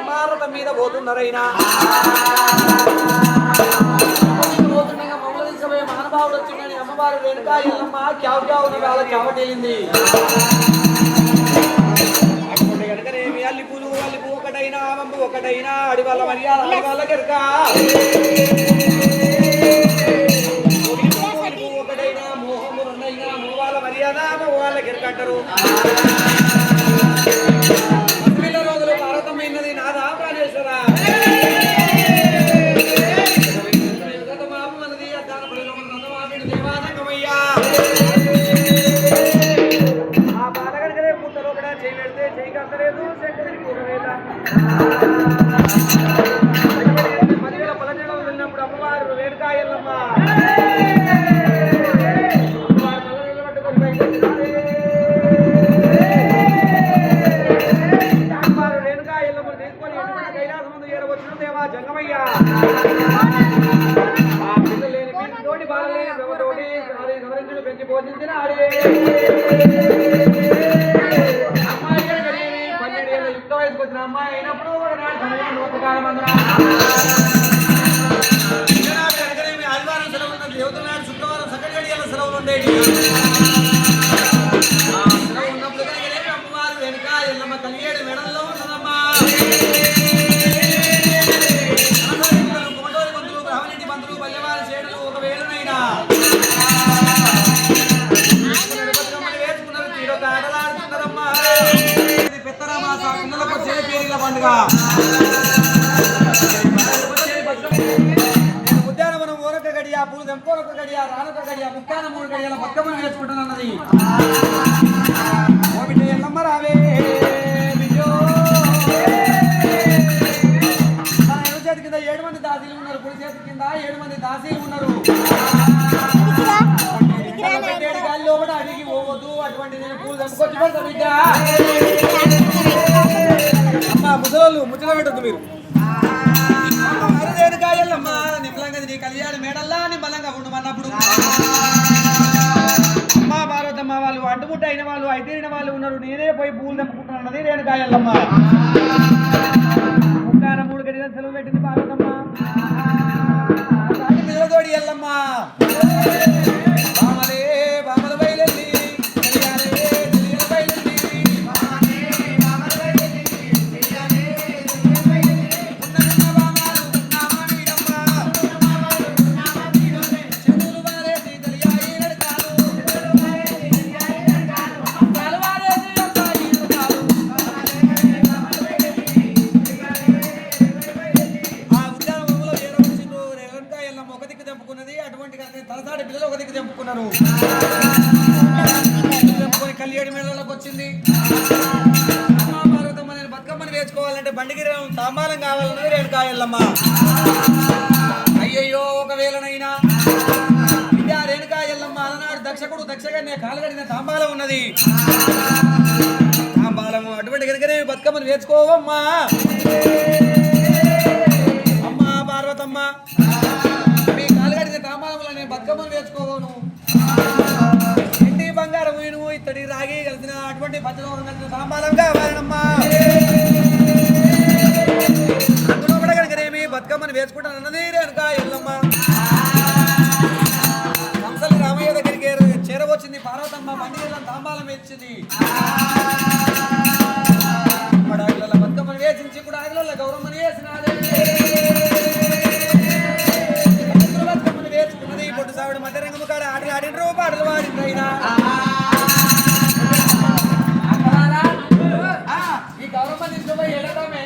పర్వతం మీద పోతున్నారైనా మమ్మల్ని తీసుకుపోయే మహానుభావుడు వచ్చిందని అమ్మవారు వెనుక ఎల్లమ్మ క్యావ్ క్యావ్ వాళ్ళ చావటేలింది. కనుకనేమి అల్లి పూలు ఒకటైనా అమ్మ ఒకటైనా అడి వాళ్ళ మర్యాద అడి వాళ్ళ కెరక ఒకటైనా మోహము రెండైనా వాళ్ళ మర్యాద వాళ్ళ కెరక అంటారు. వెళ్ళినప్పుడు అమ్మవారు వేడుకా ఎల్లమ్మ అమ్మవారు వేడుకా ఎల్లమ్మ తీసుకొని కైలాసం ముందు ఏడవచ్చిన దేవా జంగమయ్య ఆ పిల్లలు లేని తోటి బాల లేని తోటి సవరించులు పెంచి పోషించిన ఆడే వచ్చిన అమ్మాయి అయినప్పుడు ఆదివారం సెలవు ఉన్నది, దేవతల నాడు శుక్రవారం సకటి గడియాల సెలవులు ఉండేవి. సెలవు ఉన్నప్పుడు కనుక అమ్మవారు వెనుక ఎల్లమ్మ కలిగేడు మెడల్లో ఉన్నదమ్మా. కోటోరి మంత్రులు బ్రహ్మరెడ్డి మంత్రులు పల్లెవారి చేడులు ఒకవేళనైనా వేసుకున్నారు తీరొక ఆటలాడుతున్నారమ్మా. పెత్తరామాస పిల్లలకు వచ్చే పేరీల పండుగ. ఉద్యానవనం ఊరొక గడియ పూలు తెంపోరొక గడియ రానొక గడియ ముక్కాన 3 గడియల బతుకమ్మను నేర్చుకుంటానన్నది. ఓ బిడ్డ ఎల్లమ్మ రావే బిడ్డో. తన ఎడమ చేతి కింద 7 మంది దాసీలు ఉన్నారు, కుడి చేతి కింద 7 మంది దాసీలు ఉన్నారు. గాలిలో కూడా అడిగి పోవద్దు, అటువంటి నేను పూలు తెంపుకొచ్చి పెడతా బిడ్డ. అమ్మా ముసలోళ్ళు ముచ్చట పెట్టద్దు మీరు. కాయల్లమ్మ నిమ్మలంగా నీ కళ్యాణ మేడల్లా నిమ్మలంగా ఉండమన్నప్పుడు అమ్మా పార్వతమ్మ వాళ్ళు అడ్డుముట్ట అయిన వాళ్ళు అయితేరిన వాళ్ళు ఉన్నారు, నేనే పోయి పూలు తెంపుకుంటున్నది నేను కాయల్లమ్మ. ముక్కాన 3 గడియల సెలవు పెట్టింది పార్వతమ్మ. పిల్లతోడి ఎల్లమ్మ బామలే బామల బయలెల్లి వేసుకోవాలంటే బండికి తాంబాలం కావాలన్నది రేణుకా ఎల్లమ్మ. అయ్యయ్యో ఒకవేళనైనా విద్యా రేణుకా ఎల్లమ్మ అలనాడు దక్షకుడు దక్షగానే కాలగడిన తాంబాలం ఉన్నది. తాంబాలము అటువంటి కనుకనే బతుకమ్మను వేసుకోవమ్మా. అమ్మా పార్వతమ్మ మీ కాలగడిన తాంబాలంలో నేను బతుకమ్మను వేసుకోవను. ఇంటి బంగారం నువ్వు ఇత్తడి రాగి కలిసిన అటువంటి పంచలోహం కలిసిన తాంబాలం కావాలమ్మా. అందులో కూడా కనుకనేమి బతుకమ్మను వేసుకుంటాను అన్నది రేణుకా ఎల్లమ్మ. కంసలి రామయ్య దగ్గరికి చేరవచ్చింది పార్వతమ్మ. బండిలో తాంబాలం వేసింది. ఆగిల బతుకమ్మను వేసించి కూడా ఆగిల గౌరమ్మని వేసినాదే. బతుకమ్మను వేసుకున్నది. పొట్టు సావిడ మధ్య రంగము కాడ ఆటలు ఆడినరు, పాటలు పాడిండ్రైనా. ఈ గౌరమ్మ తీసుకుపోయి ఎడతామే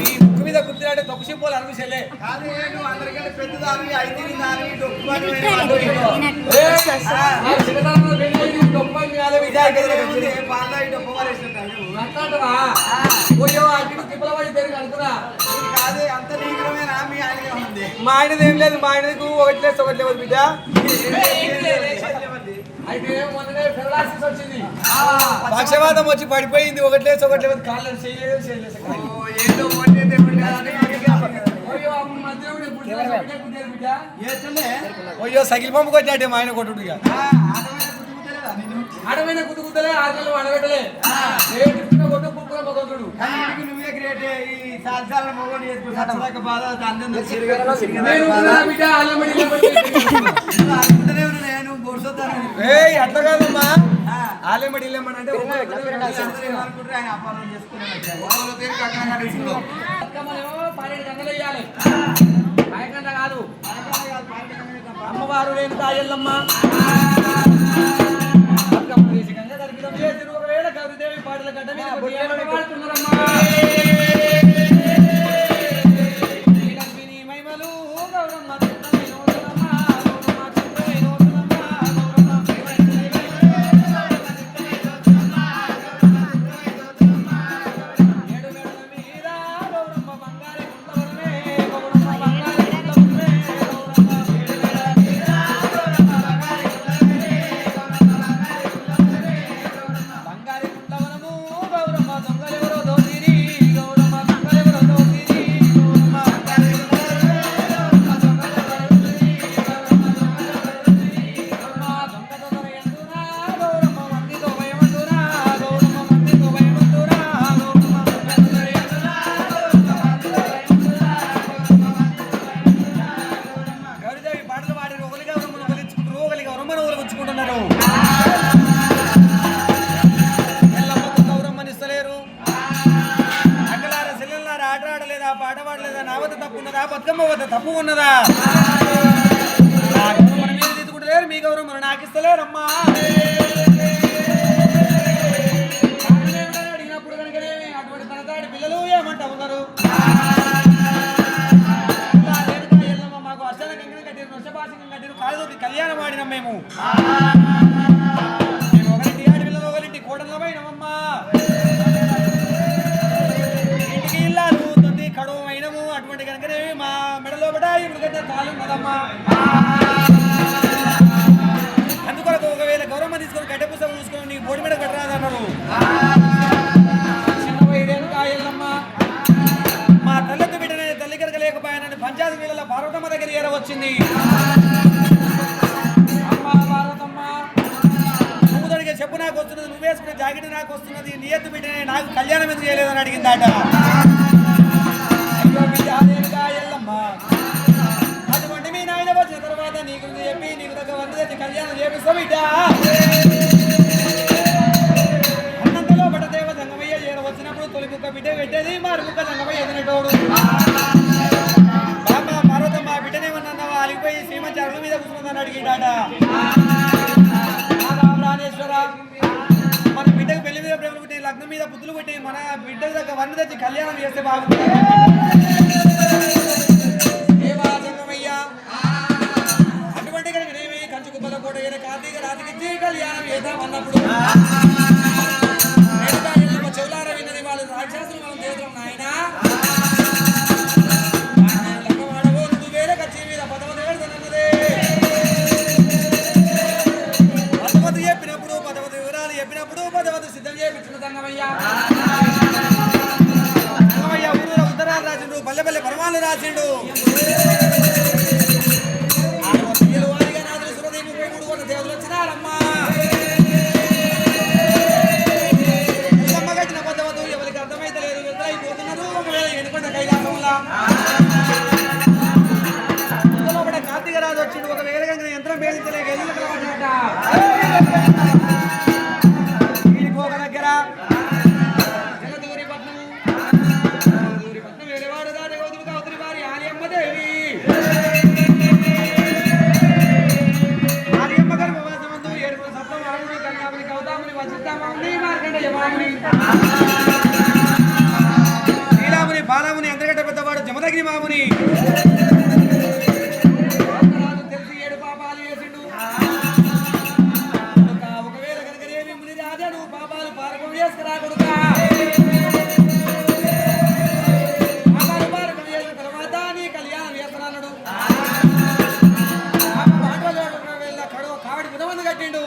ఈ ముక్కు మీద కుర్తిలాంటి తొక్కు సింపోలు అనిపిస్తలే. మా ఆయనది ఏం లేదు. మా ఆయనకు ఒకటి లేదు ఒకటి లేదు బిడ్డ. అయితే వచ్చింది పక్షవాతం వచ్చి పడిపోయింది. ఒకటి లేదు ఒకటి లేదు కాళ్ళు చేయలేదు. అయ్యో సైకిల్ పంపు కొట్టాడే మా ఆయన కొట్టుడు. ఆడమైన కుతుకుతలే ఆటలు అడగటలే కొట్టు కుక్కల మొగొట్టుడు. అట్లా కాదమ్మా. ఆలెమడి అంటే పన్నెండు గంటలు వేయాలి. పైకంట కాదు. అమ్మవారు రేణుకా ఎల్లమ్మ ఒకవేళ గౌరీదేవి పాటల గడ్డ మీద పాడుతున్నారమ్మా. మహిమలు గౌరమ్మ తప్పు ఉన్నదా? మన మీద తీసుకుంటలేరు. మీ గౌరవం మనం నాకు ఇస్తలేరమ్మా. అడిగినప్పుడు కనుకనేమి అటువంటి తనతాడి పిల్లలు ఏమంటా ఉన్నారు. మాకు అర్చన కంకణం కట్టిరు, నొషభాషకం కట్టిరు, కాళ్ళతోటి కళ్యాణం ఆడినాం మేము. ఒకరింటి ఆడి పిల్లలు ఒకరింటి కోటల్లో పోయినామమ్మా. ఇంటికి ఇల్లాలు కడువు అయినము. అటువంటి కనుకనే మా మెడలో పడాయిగట్టే తాళం కదమ్మా. అందుకొరకు ఒకవేళ గౌరమ్మ తీసుకొని గడ్డ పుస్తకం చూసుకొని నీ బోడి మీద కట్టరాదన్నారు. చిన్న రేణుకా ఎల్లమ్మ మా తల్లెత్తు బిడ్డనే తల్లి కనుక లేకపోయానని పంచాయతీ వీళ్ళ పార్వతమ్మ దగ్గర ఏరవచ్చింది. అమ్మ పార్వతమ్మ నువ్వు తడిగే చెప్పు నాకు వస్తున్నది, నువ్వు వేసుకునే జాకెట్ నాకు వస్తున్నది, నీ ఎత్తు బిడ్డనే నాకు కళ్యాణం ఎందుకు చేయలేదని అడిగిందాట. అటువంటి మీ నాయన వచ్చిన తర్వాత నీకు చెప్పి నీకు దగ్గర వంద తెచ్చి కళ్యాణం చేపిస్తా బిడ్డ. అన్నంతలో బట్ట దేవ సంగమయ్య చేర వచ్చినప్పుడు తొలి కుక్క బిడ్డ పెట్టేది, మారు కుక్క సంగమయ్య ఎదినటోడు. బామ్మ పార్వతమ్మ బిడ్డనేమన్నా అలిగిపోయి శ్రీమంచి అరుగు మీద కూర్చుందని అడిగిడాట. రామేశ్వర మన బిడ్డకు పెళ్లి మీద ప్రేమలు పుట్టి లగ్నం మీద పుత్తులు పుట్టి మన బిడ్డ దగ్గర వంద తెచ్చి కళ్యాణం చేస్తే బాగుంటుంది. అటువంటి కనుకనేమి కంచు కుప్పల కోట కార్తీక రాతికిచ్చి కళ్యాణం చేద్దాం అన్నప్పుడు వీడికి ఒక దగ్గర జగదూరి పట్నం వేరేవాడు దాని వదులుగా అవతలి వారి ఆలయమ్మదేవి ఆలయమ్మ గారి ఉపవాసమందు ఏడుగురు సప్తమాముని కన్యాముని గౌతముని వచిస్తామాముని మార్కండేయమాముని శ్రీరాముని బాలముని అందరికంటే పెద్దవాడు జమదగ్ని మాముని తెలిసి 7 పాపాలు చేసిండు ఒకవేళ కనుకనేమి ముని రాజాను పాపాలు పారకం చేసుకురా కొడుక పాపాలు పారకం చేసిన తర్వాత నీ కళ్యాణం చేస్తున్నాడు వెళ్ళ కడువ కావిడి బుధమంది కట్టిండు